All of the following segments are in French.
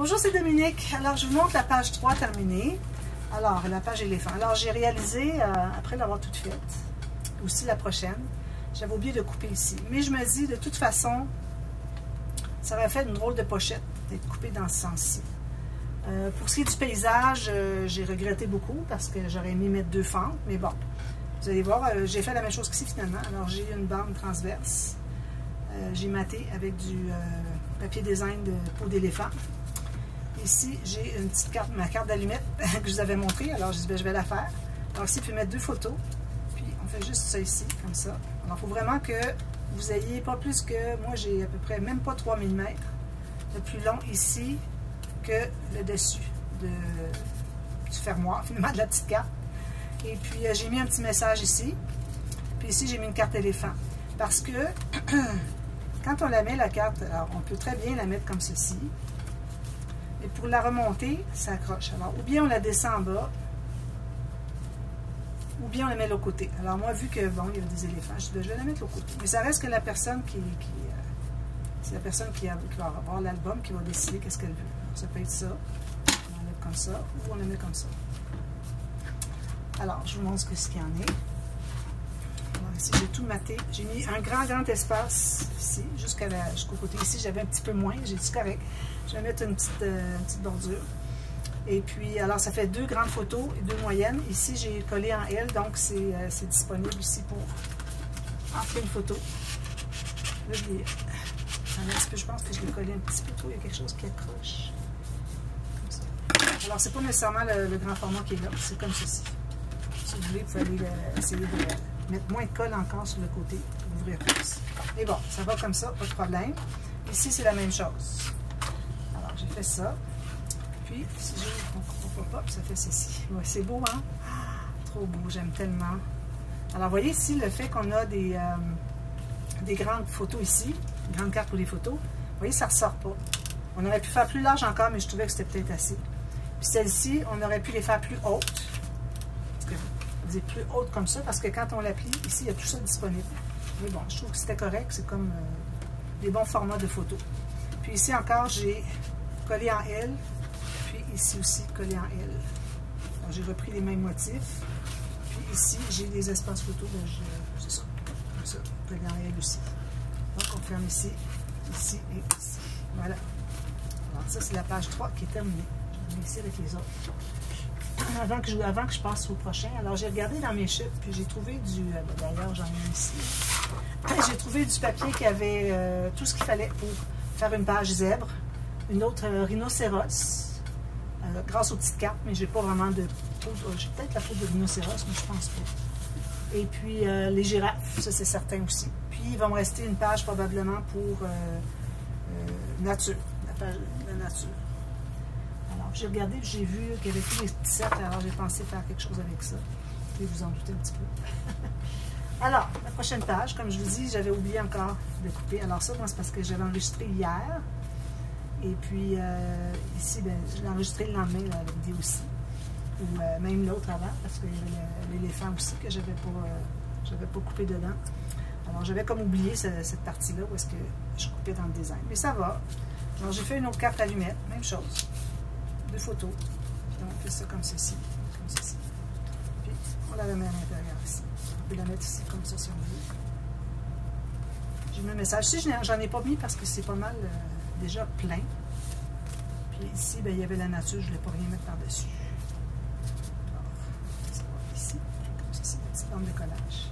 Bonjour, c'est Dominique. Alors, je vous montre la page 3 terminée. Alors, la page éléphant. Alors, j'ai réalisé, après l'avoir toute faite, aussi la prochaine, j'avais oublié de couper ici. Mais je me dis, de toute façon, ça aurait fait une drôle de pochette d'être coupée dans ce sens-ci. Pour ce qui est du paysage, j'ai regretté beaucoup parce que j'aurais aimé mettre 2 fentes. Mais bon, vous allez voir, j'ai fait la même chose qu'ici finalement. Alors, j'ai une bande transverse. J'ai maté avec du papier design de peau d'éléphant. Ici, j'ai une petite carte, ma carte d'allumette que je vous avais montrée. Alors, je dis, ben, je vais la faire. Alors ici, il faut mettre 2 photos. Puis, on fait juste ça ici, comme ça. Alors, il faut vraiment que vous ayez pas plus que... Moi, j'ai à peu près même pas 3 mm de plus long ici que le dessus du fermoir, finalement, de la petite carte. Et puis, j'ai mis un petit message ici. Puis ici, j'ai mis une carte éléphant. Parce que, quand on la met, la carte, alors, on peut très bien la mettre comme ceci. Et pour la remonter, ça accroche. Alors, ou bien on la descend en bas, ou bien on la met de l'autre côté. Alors, moi, vu que, bon, il y a des éléphants, je dis, ben, je vais la mettre de l'autre côté. Mais ça reste que la personne c'est la personne qui va avoir l'album qui va décider qu'est-ce qu'elle veut. Alors, ça peut être ça, on la met comme ça, ou on la met comme ça. Alors, je vous montre ce qu'il y en est. Alors, ici, j'ai tout maté. J'ai mis un grand espace ici, jusqu'au côté. Ici, j'avais un petit peu moins, j'ai dit correct. Je vais mettre une petite bordure. Et puis, alors, ça fait 2 grandes photos et 2 moyennes. Ici, j'ai collé en L, donc c'est disponible ici pour en faire une photo. Là, je pense que je l'ai collé un petit peu trop. Il y a quelque chose qui accroche. Comme ça. Alors, c'est pas nécessairement le grand format qui est là. C'est comme ceci. Si vous voulez, vous pouvez aller essayer de mettre moins de colle encore sur le côté pour ouvrir plus. Et bon, ça va comme ça, pas de problème. Ici, c'est la même chose. Alors, j'ai fait ça. Puis, si j'ouvre mon pop-up, ça fait ceci. Ouais, c'est beau, hein? Trop beau, j'aime tellement. Alors, vous voyez ici, le fait qu'on a des grandes photos ici, une grande carte pour les photos, vous voyez, ça ne ressort pas. On aurait pu faire plus large encore, mais je trouvais que c'était peut-être assez. Puis celle-ci, on aurait pu les faire plus hautes. Parce que, plus hautes comme ça, parce que quand on l'applique, ici, il y a tout ça disponible. Mais bon, je trouve que c'était correct. C'est comme des bons formats de photos. Puis ici encore, j'ai collé en L. Puis ici aussi, collé en L. J'ai repris les mêmes motifs. Puis ici, j'ai des espaces photos. C'est ça. Comme ça. Collé en L aussi. Donc, on ferme ici, ici et ici. Voilà. Alors, ça, c'est la page 3 qui est terminée. Je vais ici avec les autres. Avant que je passe au prochain, alors j'ai regardé dans mes chutes, puis j'ai trouvé du... D'ailleurs, j'en ai un ici. J'ai trouvé du papier qui avait tout ce qu'il fallait pour faire une page zèbre, une autre rhinocéros, grâce aux petites cartes, mais j'ai pas vraiment de poudre. J'ai peut-être la poudre de rhinocéros, mais je pense pas. Et puis les girafes, ça c'est certain aussi. Puis il va me rester une page probablement pour nature, la page de nature. Alors j'ai regardé, j'ai vu qu'il y avait tous les petits sets, alors j'ai pensé faire quelque chose avec ça. Vous pouvez vous en douter un petit peu. Alors, la prochaine page, comme je vous dis, j'avais oublié encore de couper. Alors ça, moi, c'est parce que j'avais enregistré hier. Et puis, ici, ben, je l'ai enregistré le lendemain, là, la vidéo aussi. Ou même l'autre avant, parce qu'il y avait l'éléphant aussi que j'avais pas coupé dedans. Alors, j'avais comme oublié cette partie-là où est-ce que je coupais dans le design. Mais ça va. Alors, j'ai fait une autre carte allumette, même chose. 2 photos. Puis on fait ça comme ceci. Comme ceci. Puis, on la remet à l'intérieur ici. On peut la mettre ici comme ça si on veut. J'ai mis un message. Ici, j'en ai pas mis parce que c'est pas mal déjà plein. Puis ici, ben, il y avait la nature. Je ne voulais pas rien mettre par-dessus. Alors, ça va ici. Comme ça, c'est une petite bande de collage.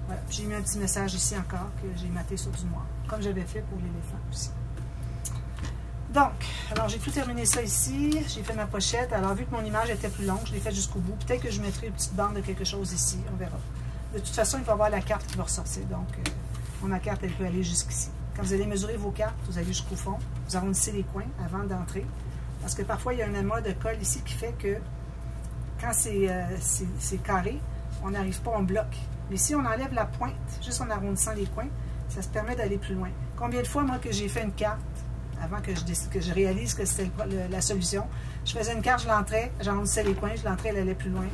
Voilà. J'ai mis un petit message ici encore que j'ai maté sur du noir. Comme j'avais fait pour l'éléphant aussi. Donc, alors j'ai tout terminé ça ici. J'ai fait ma pochette. Alors, vu que mon image était plus longue, je l'ai fait jusqu'au bout. Peut-être que je mettrai une petite bande de quelque chose ici. On verra. De toute façon, il va y avoir la carte qui va ressortir. Donc, ma carte, elle peut aller jusqu'ici. Quand vous allez mesurer vos cartes, vous allez jusqu'au fond. Vous arrondissez les coins avant d'entrer. Parce que parfois, il y a un amas de colle ici qui fait que quand c'est carré, on n'arrive pas en bloc. Mais si on enlève la pointe, juste en arrondissant les coins, ça se permet d'aller plus loin. Combien de fois, moi, que j'ai fait une carte, avant que je réalise que c'était la solution, je faisais une carte, je l'entrais, j'arrondissais les coins, je l'entrais, elle allait plus loin.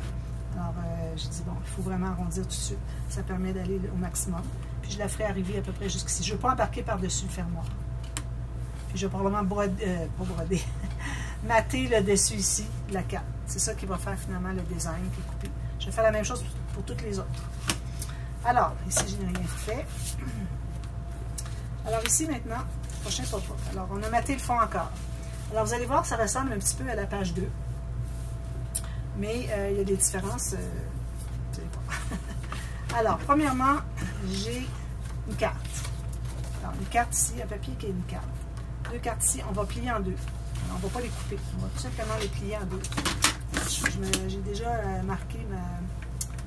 Alors, j'ai dit, bon, il faut vraiment arrondir tout de suite. Ça permet d'aller au maximum. Puis, je la ferai arriver à peu près jusqu'ici. Je ne veux pas embarquer par-dessus le fermoir. Puis, je vais probablement pas broder. mater le dessus ici de la carte. C'est ça qui va faire finalement le design qui est coupé. Je vais faire la même chose pour toutes les autres. Alors, ici, je n'ai rien fait. Alors ici, maintenant, prochain pop-up. Alors, on a maté le fond encore. Alors, vous allez voir que ça ressemble un petit peu à la page 2. Mais il y a des différences. Vous savez pas. Alors, premièrement, j'ai une carte. Alors, une carte ici, un papier qui est une carte. Deux cartes ici, on va plier en deux. Alors, on ne va pas les couper. On va tout simplement les plier en deux. J'ai déjà marqué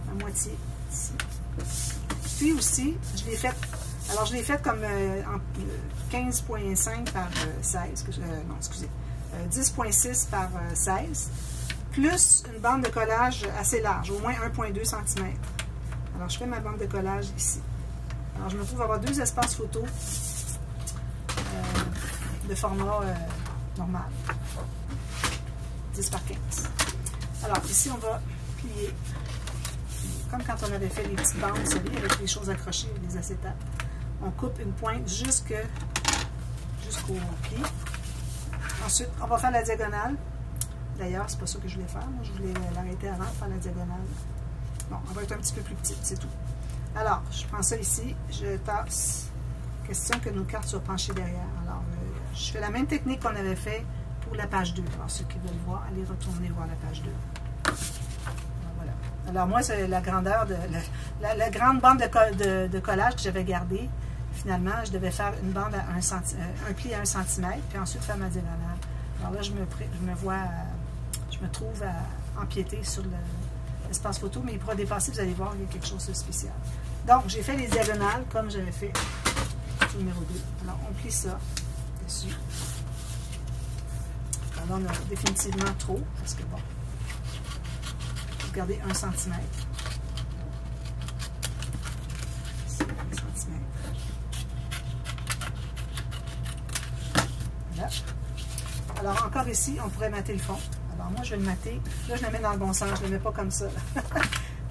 ma moitié ici. Puis aussi, je l'ai fait. Alors, je l'ai fait comme en 15,5 par 16. Non, excusez. 10,6 par 16. Plus une bande de collage assez large, au moins 1,2 cm. Alors, je fais ma bande de collage ici. Alors, je me trouve avoir deux espaces photo de format normal. 10 par 15. Alors, ici, on va plier. Comme quand on avait fait les petites bandes, vous savez, avec les choses accrochées, les acétates. On coupe une pointe jusqu'au pli. Ensuite, on va faire la diagonale. D'ailleurs, c'est pas ça que je voulais faire. Moi, je voulais l'arrêter avant de faire la diagonale. Bon, on va être un petit peu plus petite, c'est tout. Alors, je prends ça ici, je tasse. Question que nos cartes soient penchées derrière. Alors, je fais la même technique qu'on avait fait pour la page 2. Alors, ceux qui veulent voir, allez retourner voir la page 2. Voilà. Alors, moi, c'est la grandeur de... La grande bande de collage que j'avais gardée. Finalement, je devais faire une bande à un pli à 1 cm, puis ensuite faire ma diagonale. Alors là, je me trouve à empiéter sur l'espace photo, mais il pourra dépasser, vous allez voir, il y a quelque chose de spécial. Donc, j'ai fait les diagonales comme j'avais fait numéro 2. Alors, on plie ça dessus. Alors, on a définitivement trop, parce que bon, regardez 1 cm. Ici, 1 cm. Voilà. Alors, encore ici, on pourrait mater le fond. Alors, moi, je vais le mater. Là, je le mets dans le bon sens. Je ne le mets pas comme ça.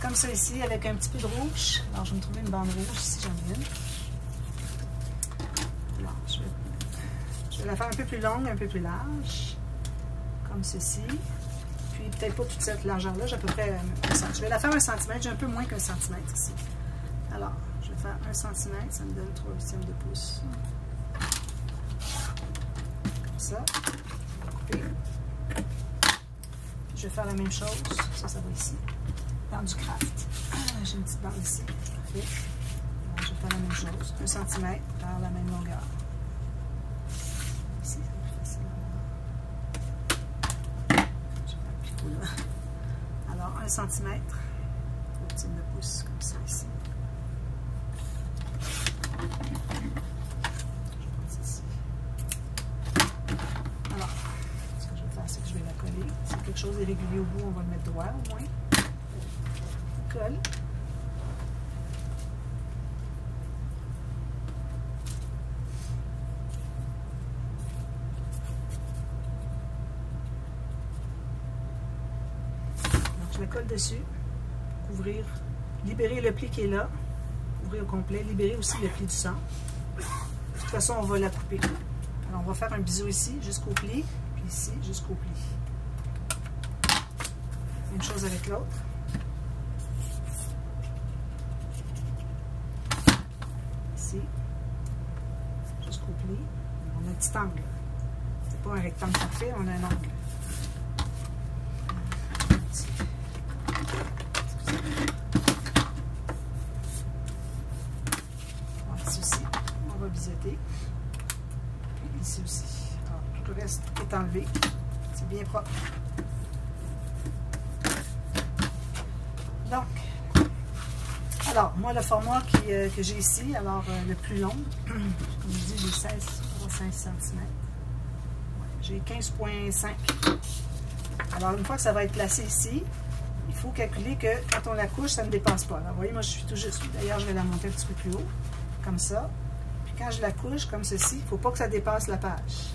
Comme ça ici, avec un petit peu de rouge. Alors, je vais me trouver une bande rouge ici, j'en ai une. Alors, je vais la faire un peu plus longue, un peu plus large. Comme ceci. Puis, peut-être pas toute cette largeur-là. J'ai à peu près 1 cm. Je vais la faire 1 cm. J'ai un peu moins qu'1 cm ici. Alors, je vais faire 1 cm. Ça me donne 3/8 de pouce. Comme ça. Couper. Je vais faire la même chose. Ça va ici. Dans du craft. J'ai une petite bande ici. Parfait. Alors, je vais faire la même chose. 1 cm par la même longueur. Ici, c'est plus facile. Je vais faire un picot là. Alors, 1 cm. 3/8 de pouce, comme ça ici. Alors, ce que je vais faire, c'est que je vais la coller. Si quelque chose est régulier au bout, on va le mettre droit au moins. Colle. Donc, je la colle dessus. Couvrir, libérer le pli qui est là. Ouvrir au complet. Libérer aussi le pli du centre. De toute façon, on va la couper. Alors, on va faire un biseau ici, jusqu'au pli. Puis ici, jusqu'au pli. Même chose avec l'autre. Jusqu'au pli. On a un petit angle. C'est pas un rectangle parfait, on a un angle. Alors, ici aussi, on va biseauter. Et ici aussi. Alors, tout le reste est enlevé. C'est bien propre. Donc, alors, moi, le format que j'ai ici, alors le plus long, comme je dis, j'ai 16,5 cm. J'ai 15,5. Alors, une fois que ça va être placé ici, il faut calculer que quand on la couche, ça ne dépasse pas. Alors, vous voyez, moi, je suis tout juste. D'ailleurs, je vais la monter un petit peu plus haut, comme ça. Puis quand je la couche, comme ceci, il ne faut pas que ça dépasse la page.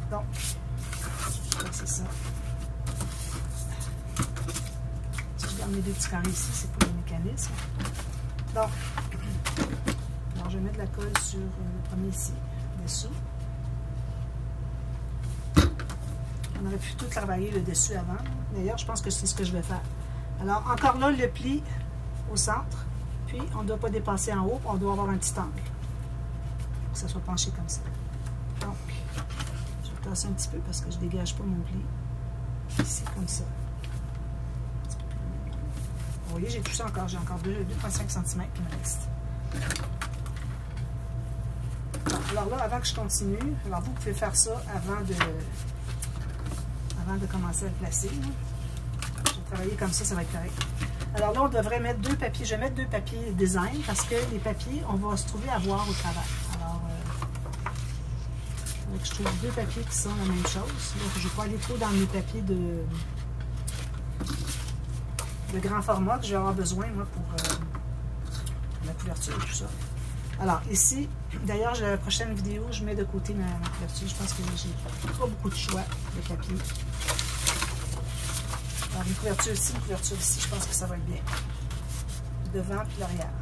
Donc, c'est ça. Mes deux petits carrés ici, c'est pour le mécanisme. Donc, alors je vais mettre la colle sur le premier ici, dessous. On aurait pu tout travailler le dessus avant. D'ailleurs, je pense que c'est ce que je vais faire. Alors, encore là, le pli au centre. Puis, on ne doit pas dépasser en haut. On doit avoir un petit angle. Pour que ça soit penché comme ça. Donc, je vais tasser un petit peu parce que je ne dégage pas mon pli. Ici, comme ça. Vous voyez, j'ai touché encore. J'ai encore 2,5 cm qui me reste. Bon, alors là, avant que je continue, alors vous pouvez faire ça avant de commencer à le placer. Je vais travailler comme ça va être correct. Alors là, on devrait mettre 2 papiers. Je vais mettre 2 papiers design parce que les papiers, on va se trouver à voir au travail. Alors, je trouve 2 papiers qui sont la même chose. Donc, je ne vais pas aller trop dans mes papiers de grand format que je vais avoir besoin, moi, pour la couverture et tout ça. Alors, ici, d'ailleurs, la prochaine vidéo, je mets de côté ma couverture. Je pense que j'ai pas beaucoup de choix de papier. Alors, une couverture ici, je pense que ça va être bien. Devant puis l'arrière.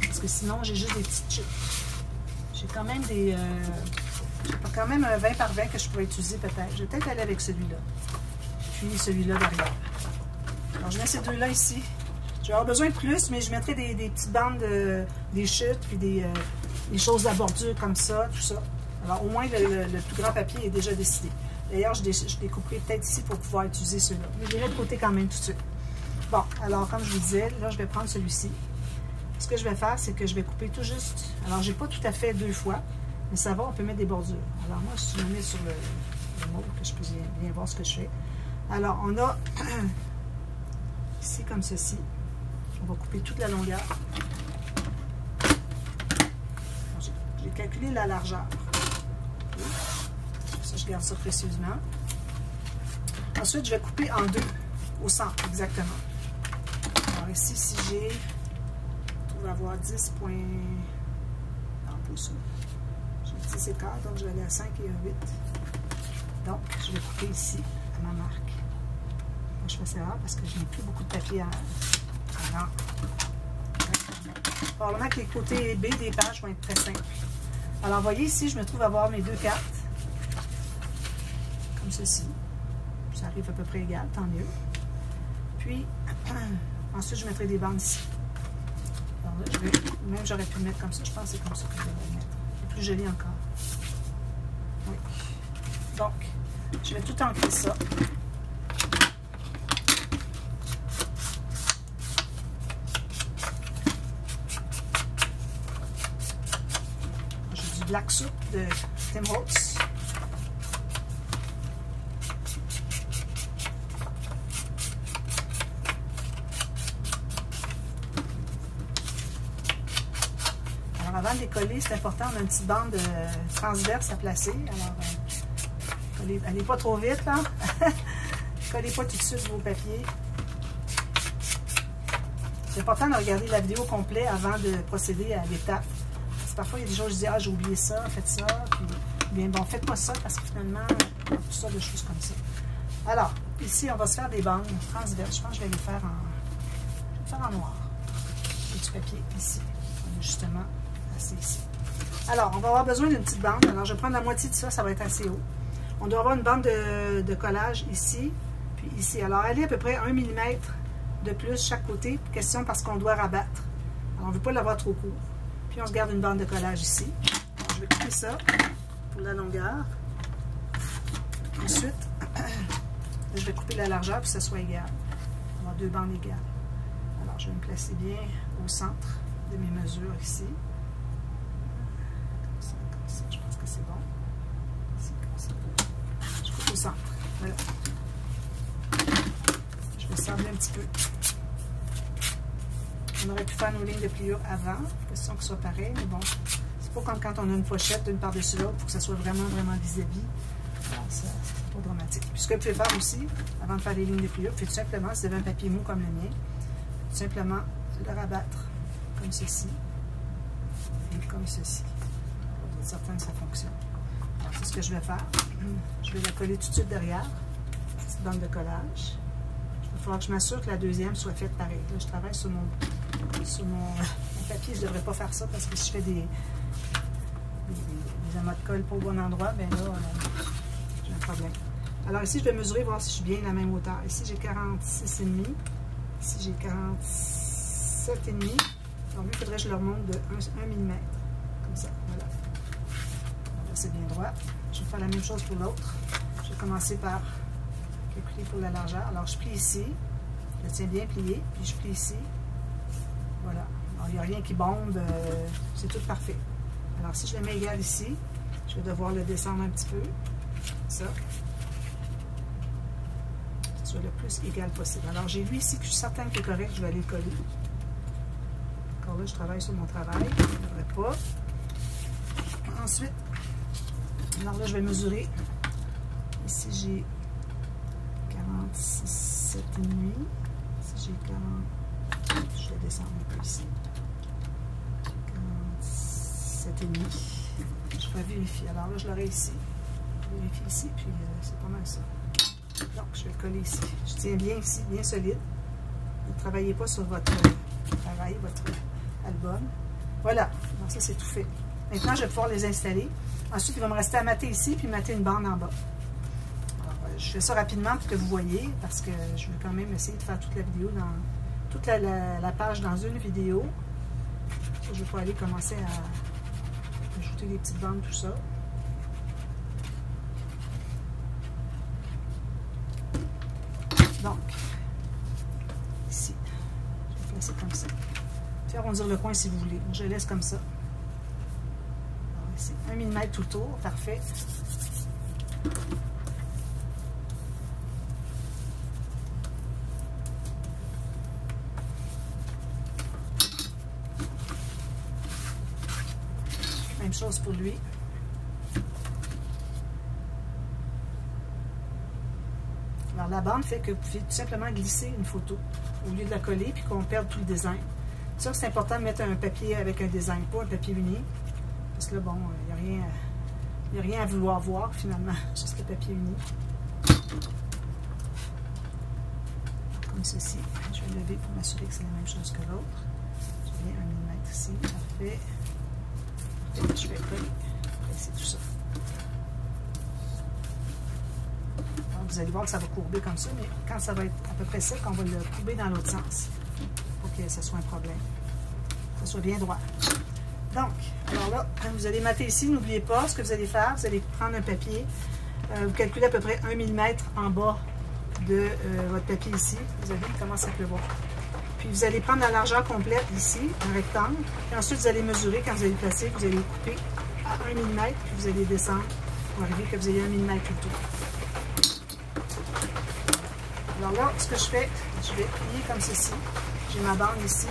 Parce que sinon, j'ai juste des petites chips. J'ai quand même des... quand même un 20 par 20 que je pourrais utiliser peut-être. Je vais peut-être aller avec celui-là. Puis celui-là derrière. Alors, je mets ces deux-là ici. Je vais avoir besoin de plus, mais je mettrai des petites bandes, des chutes, puis des choses à bordure comme ça, tout ça. Alors, au moins, le plus grand papier est déjà décidé. D'ailleurs, je découperai peut-être ici pour pouvoir utiliser ceux-là. Mais je les mets de côté quand même tout de suite. Bon, alors, comme je vous disais, là, je vais prendre celui-ci. Ce que je vais faire, c'est que je vais couper tout juste. Alors, j'ai pas tout à fait 2 fois, mais ça va, on peut mettre des bordures. Alors, moi, si je me mets sur le mot, que je peux bien voir ce que je fais. Alors, on a ici comme ceci. On va couper toute la longueur. J'ai calculé la largeur. Ça, je garde ça précieusement. Ensuite, je vais couper en 2, au centre, exactement. Alors ici, si j'ai, je trouve avoir 10 points en pouces. J'ai 10 écarts, donc je vais aller à 5 et à 8. Donc, je vais couper ici, à ma marque. Moi, je fais ça parce que je n'ai plus beaucoup de papier à probablement que les côtés B des pages vont être très simples. Alors, vous voyez ici, je me trouve avoir mes 2 cartes. Comme ceci. Ça arrive à peu près égal, tant mieux. Puis, ensuite, je mettrai des bandes ici. Alors là, même j'aurais pu le mettre comme ça. Je pense que c'est comme ça que je vais le mettre. C'est plus joli encore. Oui. Donc, je vais tout ancrer ça. Black Soup de Tim Holtz. Alors avant de les coller, c'est important, on a une petite bande transverse à placer. Alors, allez pas trop vite là. Collez pas tout de suite vos papiers. C'est important de regarder la vidéo complète avant de procéder à l'étape. Parfois, il y a des gens qui disent « Ah, j'ai oublié ça, faites ça. » Puis, bien, bon, faites pas ça parce que finalement, il y a toutes sortes de choses comme ça. Alors, ici, on va se faire des bandes transverses. Je pense que je vais les faire en noir. Et du papier ici. On est justement assez ici. Alors, on va avoir besoin d'une petite bande. Alors, je vais prendre la moitié de ça, ça va être assez haut. On doit avoir une bande de collage ici, puis ici. Alors, elle est à peu près 1 mm de plus chaque côté. Question parce qu'on doit rabattre. Alors, on ne veut pas l'avoir trop court. Puis on se garde une bande de collage ici. Alors, je vais couper ça pour la longueur. Ensuite, je vais couper la largeur pour que ça soit égal. On va avoir 2 bandes égales. Alors, je vais me placer bien au centre de mes mesures ici. Comme ça, je pense que c'est bon. Ici, comme ça. Je coupe au centre. Voilà. Je vais sabler un petit peu. On aurait pu faire nos lignes de pliure avant, question que ce soit pareil, mais bon, c'est pas comme quand on a une pochette d'une par-dessus l'autre pour que ça soit vraiment vis-à-vis. C'est pas dramatique. Puis ce que vous pouvez faire aussi, avant de faire les lignes de pliure, vous pouvez tout simplement, si vous avez un papier mou comme le mien, tout simplement le rabattre comme ceci et comme ceci. Pour être certain que ça fonctionne. Alors, c'est ce que je vais faire. Je vais la coller tout de suite derrière, petite bande de collage. Il va falloir que je m'assure que la deuxième soit faite pareil. Là, je travaille sur mon papier, je ne devrais pas faire ça parce que si je fais des amas de colle pas au bon endroit, ben là, j'ai un problème. Alors ici, je vais mesurer, voir si je suis bien à la même hauteur. Ici, j'ai 46,5. Ici, j'ai 47,5. Donc, lui, il faudrait que je le remonte de 1 mm. Comme ça, voilà. Là, c'est bien droit. Je vais faire la même chose pour l'autre. Je vais commencer par calculer pour la largeur. Alors, je plie ici. Je le tiens bien plié. Puis, je plie ici. Voilà. Alors, il n'y a rien qui bombe. C'est tout parfait. Alors, si je le mets égal ici, je vais devoir le descendre un petit peu. Ça. Soit le plus égal possible. Alors, j'ai lui ici que je suis certaine qu'il est correct. Je vais aller le coller. Encore là, je travaille sur mon travail. Je ne devrais pas. Ensuite, alors là, je vais mesurer. Ici, j'ai 46,5. Ici, j'ai 40. Je vais descendre un peu ici. 47,5. Je vais vérifier. Alors là, je l'aurai ici. Je vérifie ici, puis c'est pas mal ça. Donc, je vais le coller ici. Je tiens bien ici, bien solide. Ne travaillez pas sur votre travail, votre album. Voilà. Donc, ça, c'est tout fait. Maintenant, je vais pouvoir les installer. Ensuite, il va me rester à mater ici, puis mater une bande en bas. Alors, je fais ça rapidement pour que vous voyez, parce que je vais quand même essayer de faire toute la vidéo, toute la page dans une vidéo. Je vais pouvoir aller commencer à ajouter des petites bandes, tout ça. Donc, ici, je vais placer comme ça. Puis arrondir le coin si vous voulez. Je laisse comme ça. Alors, ici, 1 mm tout le tour, parfait. Même chose pour lui. Alors, la bande fait que vous pouvez tout simplement glisser une photo au lieu de la coller puis qu'on perde tout le design. C'est sûr que c'est important de mettre un papier avec un design, pas un papier uni. Parce que là, bon, il n'y a rien à vouloir voir finalement, juste le papier uni. Comme ceci. Je vais lever pour m'assurer que c'est la même chose que l'autre. J'ai bien 1 mm ici, parfait. Je vais coller. C'est tout ça. Donc, vous allez voir que ça va courber comme ça, mais quand ça va être à peu près sec, on va le courber dans l'autre sens pour que ce soit un problème. Que ce soit bien droit. Donc, alors là, quand vous allez mater ici, n'oubliez pas ce que vous allez faire. Vous allez prendre un papier. Vous calculez à peu près 1 mm en bas de votre papier ici. Vous avez vu, il commence à pleuvoir. Puis vous allez prendre la largeur complète ici, un rectangle. Puis ensuite, vous allez mesurer quand vous allez le placer. Vous allez le couper à 1 mm, puis vous allez descendre pour arriver que vous ayez 1 mm tout le tour. Alors là, ce que je fais, je vais plier comme ceci. J'ai ma bande ici.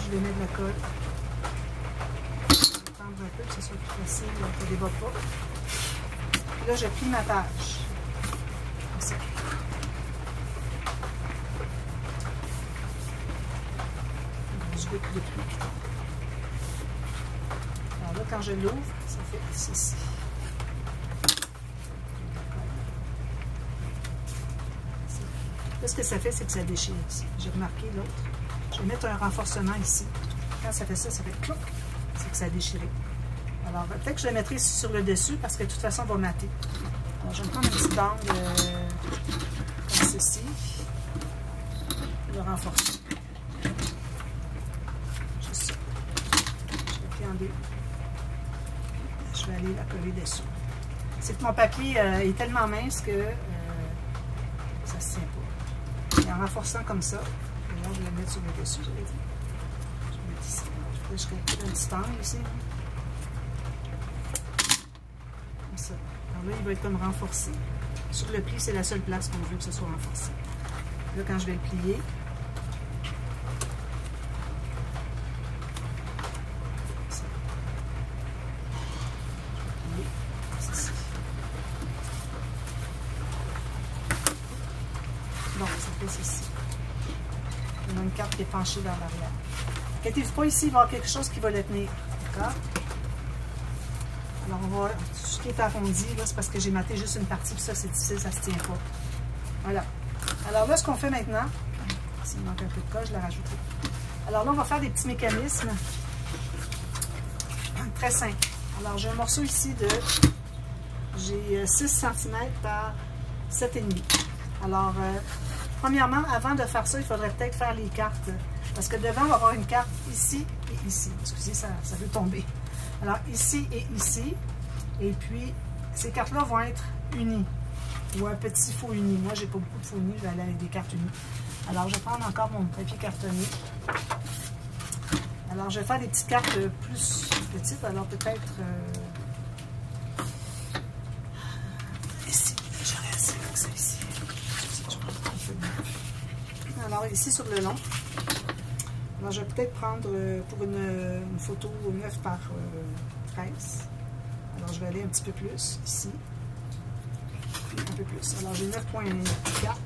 Je vais mettre de la colle. Je vais prendre un peu, que ce soit plus facile, que ça ne déborde pas. Puis là, je plie ma page. Comme ça. Je vais de pluie qui tombe. Alors là, quand je l'ouvre, ça fait ceci. Là, ce que ça fait, c'est que ça déchire ici. J'ai remarqué l'autre. Je vais mettre un renforcement ici. Quand ça fait ça, ça fait clouc. C'est que ça a déchiré. Alors, peut-être que je le mettrai sur le dessus parce que de toute façon, on va mater. Alors, je vais me prendre une petite bande comme ceci. Le renforcer. Juste ça. Je vais plier en deux. Je vais aller la coller dessus. C'est que mon papier est tellement mince que ça ne se tient pas. Et en renforçant comme ça, et là, je vais le mettre sur le dessus, j'avais dit. Je vais le mettre ici. Je calcule un petit angle ici. Comme ça. Alors là, il va être comme renforcé. Sur le pli, c'est la seule place qu'on veut que ce soit renforcé. Là, quand je vais le plier, ça. Je vais plier. Ceci. Donc, ça fait ceci. On a une carte qui est penchée vers l'arrière. Inquiétez-vous pas, ici, il va y avoir quelque chose qui va le tenir. D'accord? Alors, on va. Tout ce qui est arrondi, c'est parce que j'ai maté juste une partie, puis ça, c'est difficile, ça ne se tient pas. Voilà. Alors là, ce qu'on fait maintenant, s'il manque un peu de colle, je la rajouterai. Alors là, on va faire des petits mécanismes très simples. Alors, j'ai un morceau ici de j'ai 6 cm par 7,5. Alors, premièrement, avant de faire ça, il faudrait peut-être faire les cartes. Parce que devant, on va avoir une carte ici et ici. Excusez, ça veut tomber. Alors, ici et ici. Et puis, ces cartes-là vont être unies. Ou un petit faux uni. Moi, j'ai pas beaucoup de faux unis, je vais aller avec des cartes unies. Alors, je vais prendre encore mon papier cartonné. Alors, je vais faire des petites cartes plus petites. Alors, peut-être... ici, j'aurais assez avec ça ici. Alors, ici, sur le long. Alors, je vais peut-être prendre pour une photo 9 par 13. Alors, je vais aller un petit peu plus ici. Un peu plus. Alors, j'ai 9,4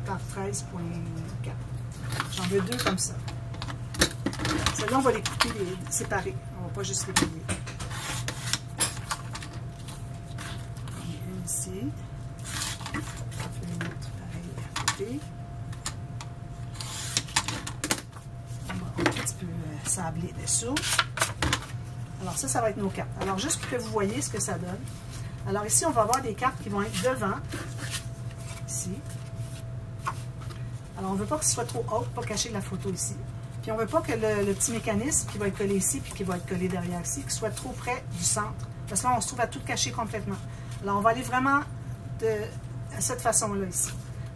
par 13,4. J'en veux 2 comme ça. Celles-là, on va les couper, les séparer. On ne va pas juste les plier. Ici. On fait une autre pareil à côté. On va un petit peu sabler dessous. Alors, ça va être nos cartes. Alors, juste pour que vous voyez ce que ça donne. Alors, ici, on va avoir des cartes qui vont être devant. Ici. Alors, on ne veut pas que ce soit trop haut, pas cacher la photo ici. Puis, on ne veut pas que le petit mécanisme qui va être collé ici, puis qui va être collé derrière ici, qu'il soit trop près du centre. Parce que là, on se trouve à tout cacher complètement. Alors, on va aller vraiment de cette façon-là ici.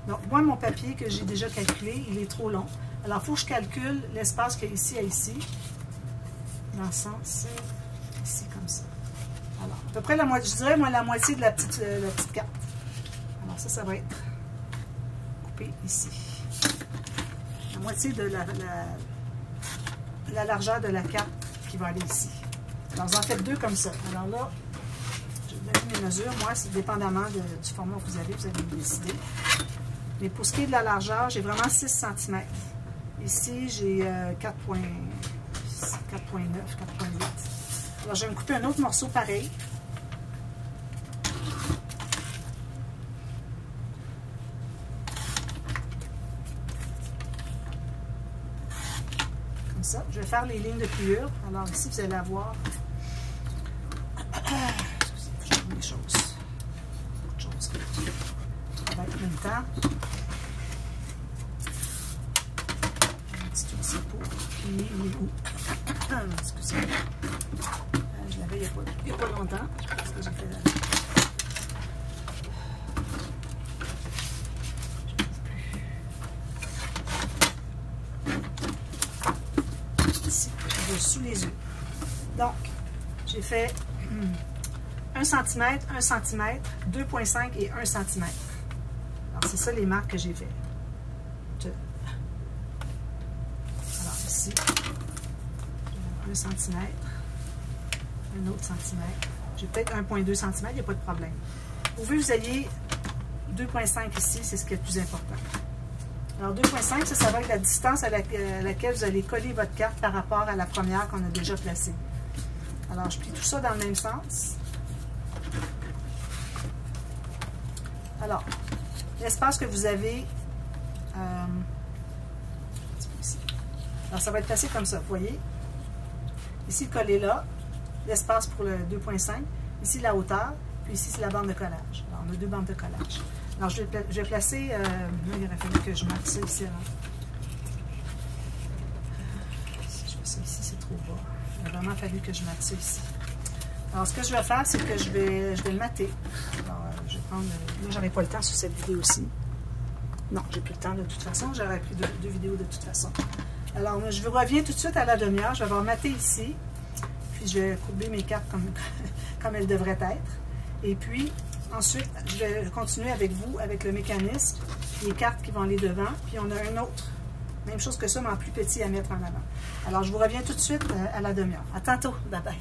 Donc, moi, mon papier que j'ai déjà calculé, il est trop long. Alors, il faut que je calcule l'espace qu'il y a ici à ici. Dans le sens, ici, comme ça. Alors, à peu près la moitié, je dirais, moi, la moitié de la petite carte. Alors, ça va être coupé ici. La moitié de la largeur de la carte qui va aller ici. Alors, vous en faites 2 comme ça. Alors là, je vais vous donner mes mesures. Moi, c'est dépendamment du format que vous allez décider. Mais pour ce qui est de la largeur, j'ai vraiment 6 cm. Ici, j'ai 4,9, 4,8. Alors, je vais me couper un autre morceau pareil. Comme ça. Je vais faire les lignes de pliure. Alors, ici, vous allez avoir... Excusez, je des choses. Autre chose. On va être en même temps. Un petit outil pour plier les houes. Excusez-moi. Je l'avais il n'y a pas longtemps. Parce que j'ai fait la... Ici, sous les yeux. Donc, j'ai fait 1 cm, 1 cm, 2,5 et 1 cm. Alors, c'est ça les marques que j'ai fait. Alors, ici, 1 cm. Un autre centimètre. J'ai peut-être 1,2 cm, il n'y a pas de problème. Pourvu que vous ayez 2,5 ici, c'est ce qui est le plus important. Alors 2,5, ça va être la distance à laquelle vous allez coller votre carte par rapport à la première qu'on a déjà placée. Alors je plie tout ça dans le même sens. Alors, l'espace que vous avez, alors ça va être placé comme ça, vous voyez? Ici, collé là. L'espace pour le 2,5, ici la hauteur, puis ici c'est la bande de collage. Alors on a 2 bandes de collage. Alors je vais placer, il aurait fallu que je marque ça ici. Si je fais ça ici, c'est trop bas. Il a vraiment fallu que je marque ça ici. Alors ce que je vais faire, c'est que je vais le mater. Alors je vais prendre, là j'aurai pas le temps sur cette vidéo-ci. Non, j'ai plus le temps de toute façon, j'aurais pris deux vidéos de toute façon. Alors je vous reviens tout de suite à la demi-heure, je vais avoir maté ici. Je vais courber mes cartes comme elles devraient être. Et puis, ensuite, je vais continuer avec vous, avec le mécanisme, les cartes qui vont aller devant. Puis, on a un autre, même chose que ça, mais en plus petit à mettre en avant. Alors, je vous reviens tout de suite à la demi-heure. À tantôt. Bye bye.